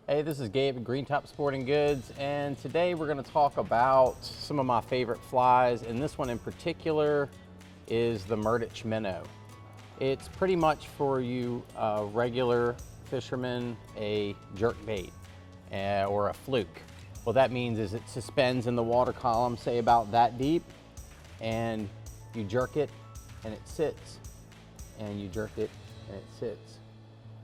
Hey, this is Gabe at Green Top Sporting Goods, and today we're going to talk about some of my favorite flies, and this one in particular is the Murdic minnow. It's pretty much for you regular fishermen a jerk bait or a fluke. What that means is it suspends in the water column, say about that deep, and you jerk it and it sits, and you jerk it and it sits,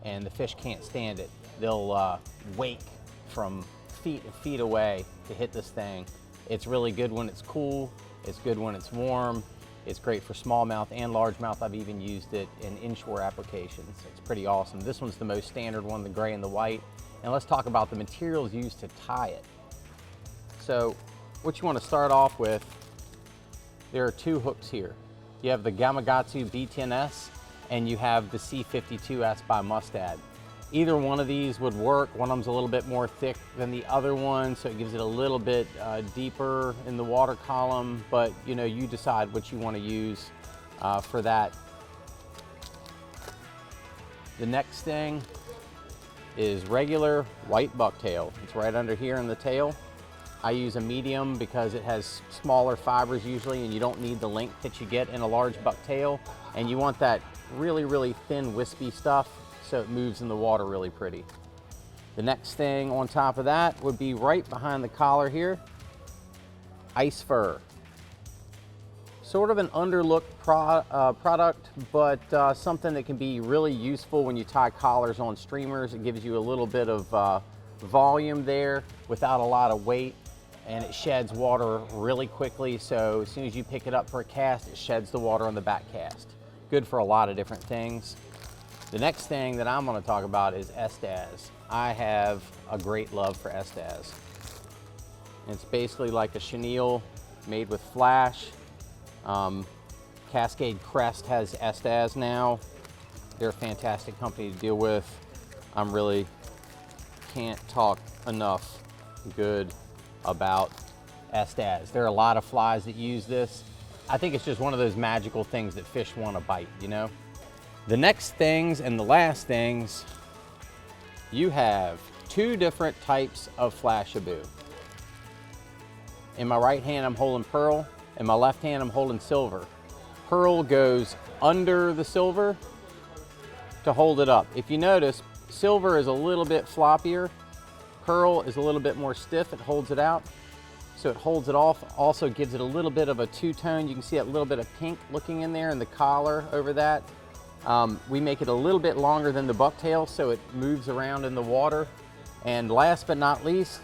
and the fish can't stand it. They'll wake from feet and feet away to hit this thing. It's really good when it's cool. It's good when it's warm. It's great for smallmouth and largemouth. I've even used it in inshore applications. It's pretty awesome. This one's the most standard one, the gray and the white. And let's talk about the materials used to tie it. So what you want to start off with, there are two hooks here. You have the Gamakatsu B10S and you have the C52S by Mustad. Either one of these would work. One of them's a little bit more thick than the other one, so it gives it a little bit deeper in the water column, but you know, you decide what you want to use for that. The next thing is regular white bucktail. It's right under here in the tail. I use a medium because it has smaller fibers usually, and you don't need the length that you get in a large bucktail, and you want that really, really thin, wispy stuff, so it moves in the water really pretty. The next thing on top of that would be right behind the collar here, ice fur. Sort of an underlooked product, but something that can be really useful when you tie collars on streamers. It gives you a little bit of volume there without a lot of weight, and it sheds water really quickly, so as soon as you pick it up for a cast, it sheds the water on the back cast. Good for a lot of different things. The next thing that I'm going to talk about is Estaz. I have a great love for Estaz. It's basically like a chenille made with flash. Cascade Crest has Estaz now. They're a fantastic company to deal with. I'm really can't talk enough good about Estaz. There are a lot of flies that use this. I think it's just one of those magical things that fish want to bite, you know? The next things and the last things, you have two different types of Flashabou. In my right hand, I'm holding pearl. In my left hand, I'm holding silver. Pearl goes under the silver to hold it up. If you notice, silver is a little bit floppier. Pearl is a little bit more stiff. It holds it out. So it holds it off, also gives it a little bit of a two-tone. You can see that little bit of pink looking in there in the collar over that. We make it a little bit longer than the bucktail, so it moves around in the water. And last but not least,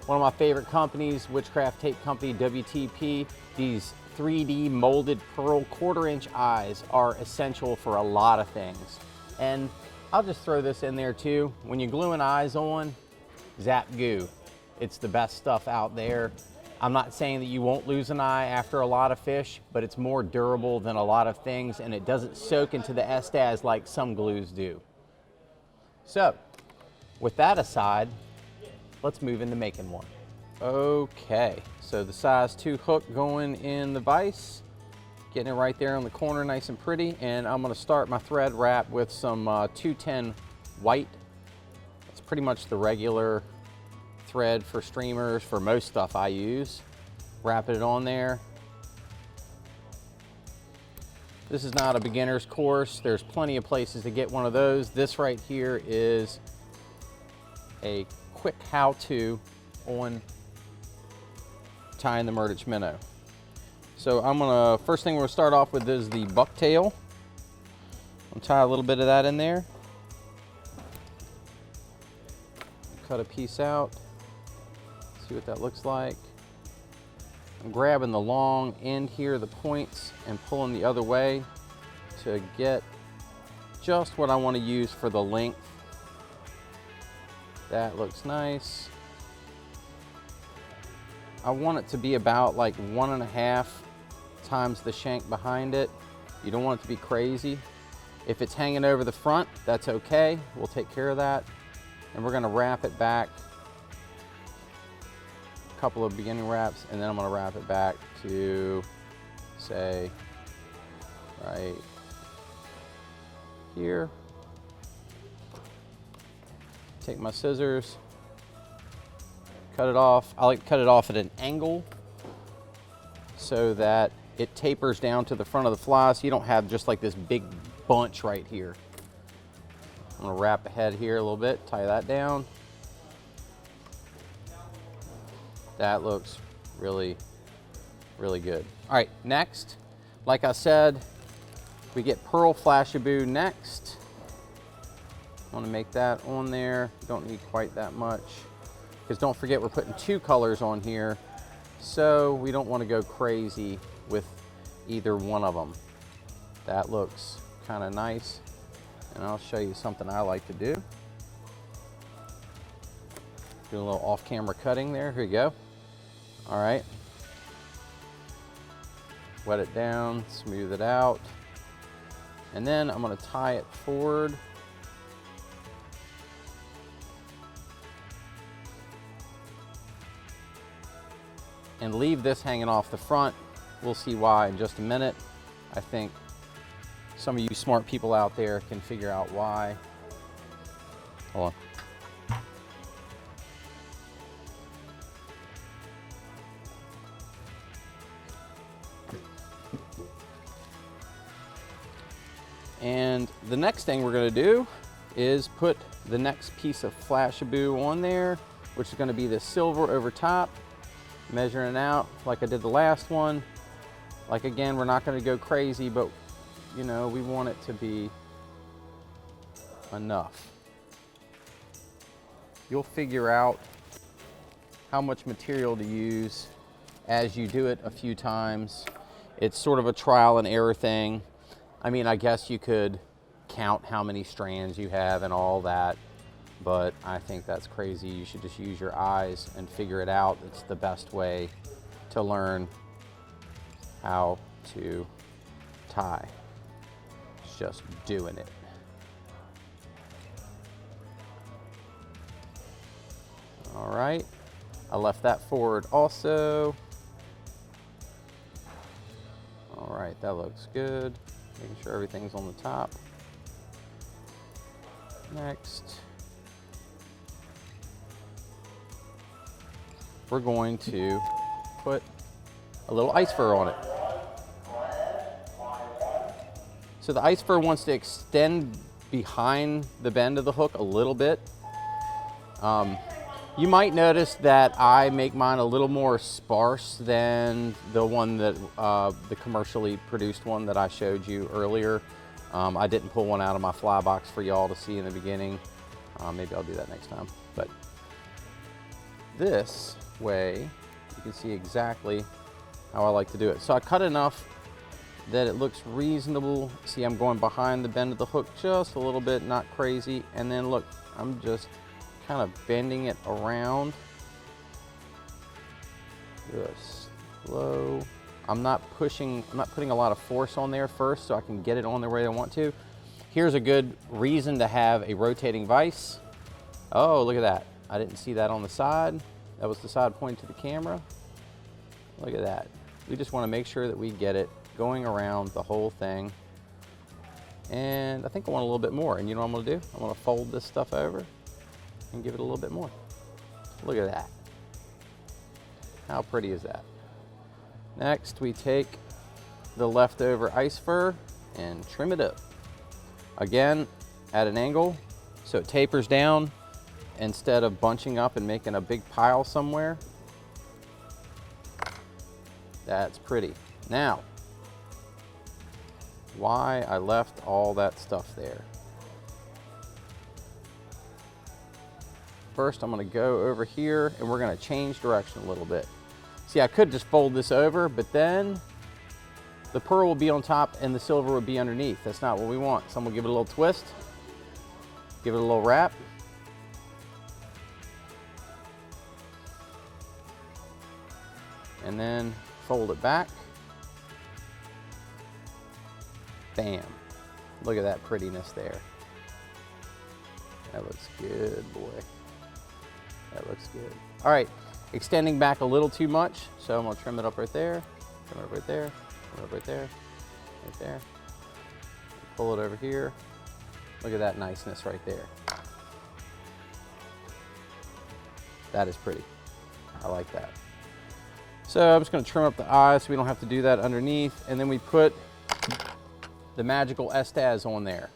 one of my favorite companies, Witchcraft Tape Company, WTP, these 3D molded pearl 1/4-inch eyes are essential for a lot of things. And I'll just throw this in there too. When you're gluing eyes on, Zap Goo. It's the best stuff out there. I'm not saying that you won't lose an eye after a lot of fish, but it's more durable than a lot of things, and it doesn't soak into the Estaz like some glues do. So, with that aside, let's move into making one. Okay, so the size 2 hook going in the vise, getting it right there on the corner nice and pretty, and I'm gonna start my thread wrap with some 210 white. It's pretty much the regular thread for streamers, for most stuff I use. Wrapping it on there. This is not a beginner's course. There's plenty of places to get one of those. This right here is a quick how-to on tying the Murdic minnow. So first thing we're gonna start off with is the bucktail. I'll tie a little bit of that in there. Cut a piece out. See what that looks like. I'm grabbing the long end here, the points, and pulling the other way to get just what I want to use for the length. That looks nice. I want it to be about like 1.5 times the shank behind it. You don't want it to be crazy. If it's hanging over the front, that's okay. We'll take care of that. And we're gonna wrap it back. Couple of beginning wraps, and then I'm going to wrap it back to, say, right here. Take my scissors, cut it off. I like to cut it off at an angle so that it tapers down to the front of the fly so you don't have just like this big bunch right here. I'm gonna wrap ahead here a little bit, tie that down. That looks really, really good. All right, next, like I said, we get Pearl Flashabou next. I want to make that on there. Don't need quite that much. Because don't forget, we're putting 2 colors on here. So we don't want to go crazy with either one of them. That looks kind of nice. And I'll show you something I like to do. Do a little off-camera cutting there. Here you go. All right. Wet it down, smooth it out. And then I'm going to tie it forward. And leave this hanging off the front. We'll see why in just a minute. I think some of you smart people out there can figure out why. Hold on. And the next thing we're going to do is put the next piece of Flashabou on there, which is going to be the silver over top. Measuring it out like I did the last one. Like again, we're not going to go crazy, but you know, we want it to be enough. You'll figure out how much material to use as you do it a few times. It's sort of a trial and error thing. I mean, I guess you could count how many strands you have and all that, but I think that's crazy. You should just use your eyes and figure it out. It's the best way to learn how to tie. It's just doing it. All right, I left that forward also. All right, that looks good. Making sure everything's on the top. Next, we're going to put a little ice fur on it. So the ice fur wants to extend behind the bend of the hook a little bit. You might notice that I make mine a little more sparse than the one that, the commercially produced one that I showed you earlier. I didn't pull one out of my fly box for y'all to see in the beginning. Maybe I'll do that next time. But this way, you can see exactly how I like to do it. So I cut enough that it looks reasonable. See, I'm going behind the bend of the hook just a little bit, not crazy. And then look, I'm just kind of bending it around. Just slow. I'm not putting a lot of force on there first so I can get it on the way I want to. Here's a good reason to have a rotating vise. Oh, look at that. I didn't see that on the side. That was the side pointing to the camera. Look at that. We just want to make sure that we get it going around the whole thing. And I think I want a little bit more. And you know what I'm going to do? I'm going to fold this stuff over and give it a little bit more. Look at that. How pretty is that? Next, we take the leftover ice fur and trim it up. Again, at an angle, so it tapers down instead of bunching up and making a big pile somewhere. That's pretty. Now, why I left all that stuff there. First, I'm going to go over here and we're going to change direction a little bit. See, I could just fold this over, but then the pearl will be on top and the silver will be underneath. That's not what we want. So I'm going to give it a little twist, give it a little wrap. And then fold it back. Bam. Look at that prettiness there. That looks good, boy. That looks good. All right, extending back a little too much, so I'm gonna trim it up right there, trim it up right there, trim it up right there, right there. Pull it over here. Look at that niceness right there. That is pretty. I like that. So I'm just going to trim up the eyes so we don't have to do that underneath. And then we put the magical Estaz on there.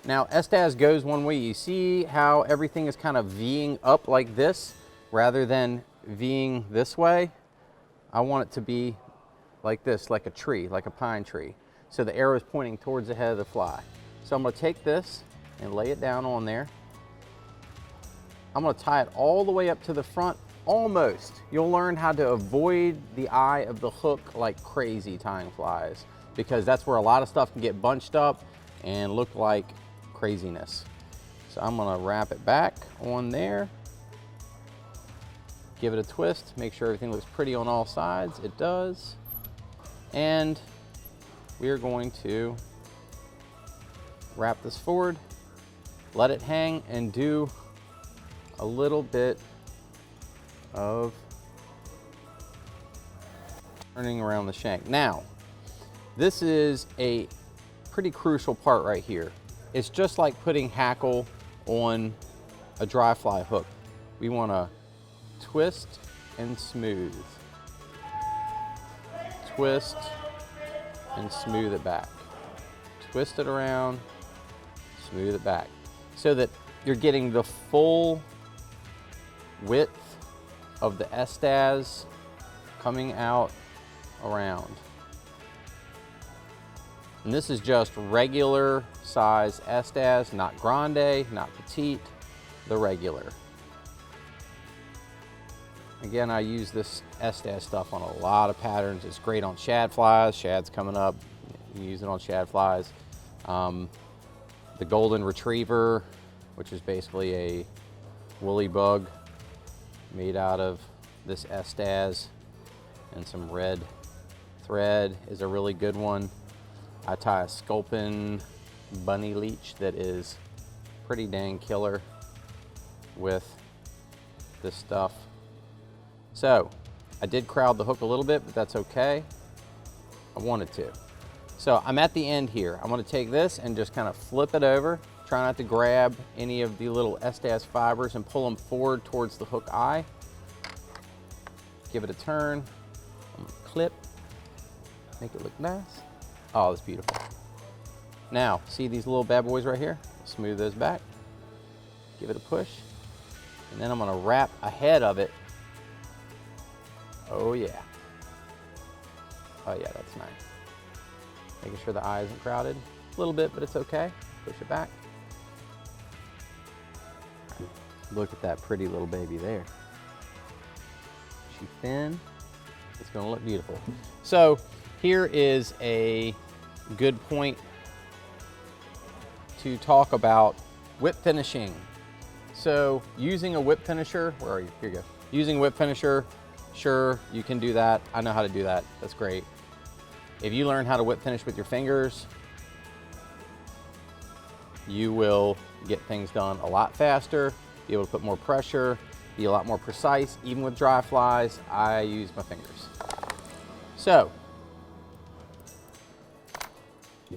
Now Estaz goes one way. You see how everything is kind of V'ing up like this rather than V'ing this way? I want it to be like this, like a tree, like a pine tree. So the arrow is pointing towards the head of the fly. So I'm going to take this and lay it down on there. I'm going to tie it all the way up to the front, almost. You'll learn how to avoid the eye of the hook like crazy tying flies, because that's where a lot of stuff can get bunched up and look like craziness. So I'm going to wrap it back on there, give it a twist, make sure everything looks pretty on all sides. It does. And we're going to wrap this forward, let it hang, and do a little bit of turning around the shank. Now, this is a pretty crucial part right here. It's just like putting hackle on a dry fly hook. We want to twist and smooth. Twist and smooth it back. Twist it around, smooth it back, so that you're getting the full width of the Estaz coming out around. And this is just regular size Estaz, not grande, not petite, the regular. Again, I use this Estaz stuff on a lot of patterns. It's great on shad flies. Shad's coming up. You can use it on shad flies. The golden retriever, which is basically a woolly bug made out of this Estaz and some red thread, is a really good one. I tie a sculpin bunny leech that is pretty dang killer with this stuff. So I did crowd the hook a little bit, but that's okay. I wanted to. So I'm at the end here. I'm going to take this and just kind of flip it over. Try not to grab any of the little Estaz fibers and pull them forward towards the hook eye. Give it a turn. I'm going to clip. Make it look nice. Oh, that's beautiful. Now, see these little bad boys right here? Smooth those back. Give it a push. And then I'm going to wrap ahead of it. Oh yeah. Oh yeah, that's nice. Making sure the eye isn't crowded. A little bit, but it's okay. Push it back. Look at that pretty little baby there. She's thin. It's gonna look beautiful. So here is a good point to talk about whip finishing. So using a whip finisher, where are you? Here you go. Using a whip finisher, sure, you can do that. I know how to do that. That's great. If you learn how to whip finish with your fingers, you will get things done a lot faster, be able to put more pressure, be a lot more precise. Even with dry flies, I use my fingers. So,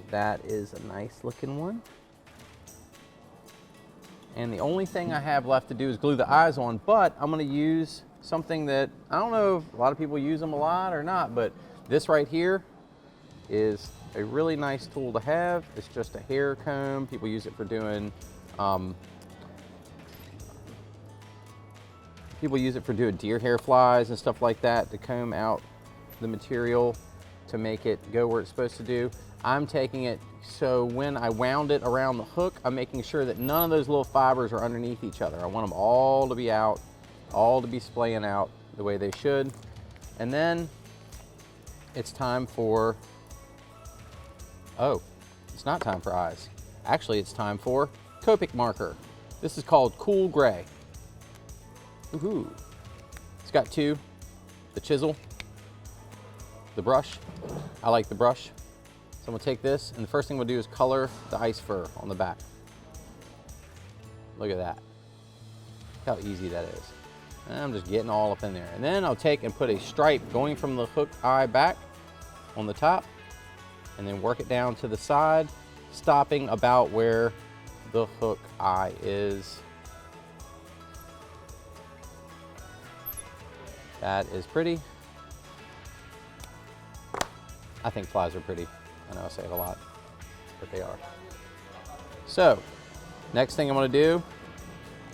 that is a nice looking one. And the only thing I have left to do is glue the eyes on, but I'm gonna use something that, I don't know if a lot of people use them a lot or not, but this right here is a really nice tool to have. It's just a hair comb. People use it for doing, deer hair flies and stuff like that, to comb out the material to make it go where it's supposed to do. I'm taking it, so when I wound it around the hook, I'm making sure that none of those little fibers are underneath each other. I want them all to be out, all to be splaying out the way they should. And then it's time for, oh, it's not time for eyes. Actually, it's time for Copic marker. This is called Cool Gray. Woohoo. It's got two, the chisel, the brush. I like the brush. So I'm gonna take this, and the first thing we'll do is color the ice fur on the back. Look at that. Look how easy that is. And I'm just getting all up in there. And then I'll take and put a stripe going from the hook eye back on the top, and then work it down to the side, stopping about where the hook eye is. That is pretty. I think flies are pretty. I know I say it a lot, but they are. So, next thing I'm gonna do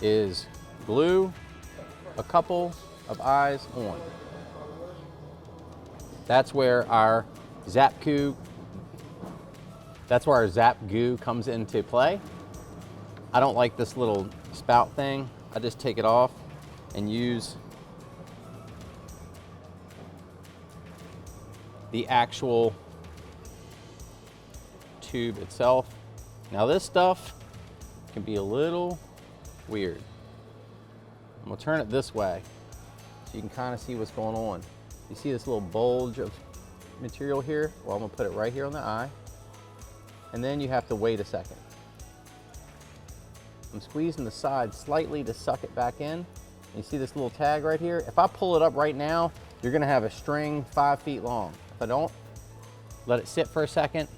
is glue a couple of eyes on. That's where our zap goo comes into play. I don't like this little spout thing. I just take it off and use the actual tube itself. Now this stuff can be a little weird. I'm gonna turn it this way so you can kind of see what's going on. You see this little bulge of material here? Well, I'm gonna put it right here on the eye, and then you have to wait a second. I'm squeezing the side slightly to suck it back in. You see this little tag right here? If I pull it up right now, you're gonna have a string 5 feet long. If I don't, let it sit for a second,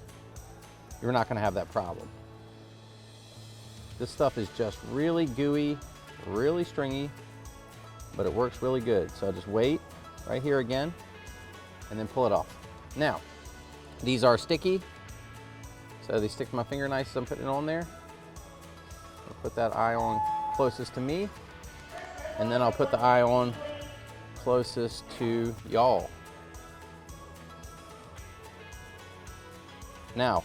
you're not gonna have that problem. This stuff is just really gooey, really stringy, but it works really good. So I just wait right here again, and then pull it off. Now, these are sticky, so they stick to my finger nice as I'm putting it on there. I'll put that eye on closest to me, and then I'll put the eye on closest to y'all. Now,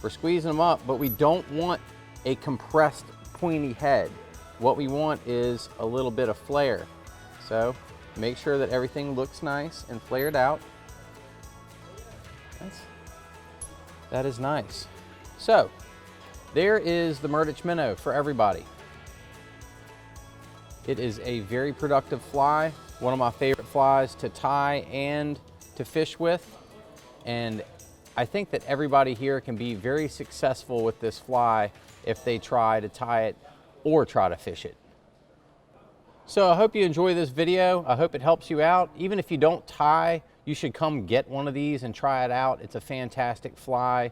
we're squeezing them up, but we don't want a compressed, pointy head. What we want is a little bit of flare. So make sure that everything looks nice and flared out. That is nice. So there is the Murdich minnow for everybody. It is a very productive fly, one of my favorite flies to tie and to fish with. And I think that everybody here can be very successful with this fly if they try to tie it or try to fish it. So I hope you enjoy this video. I hope it helps you out. Even if you don't tie, you should come get one of these and try it out. It's a fantastic fly.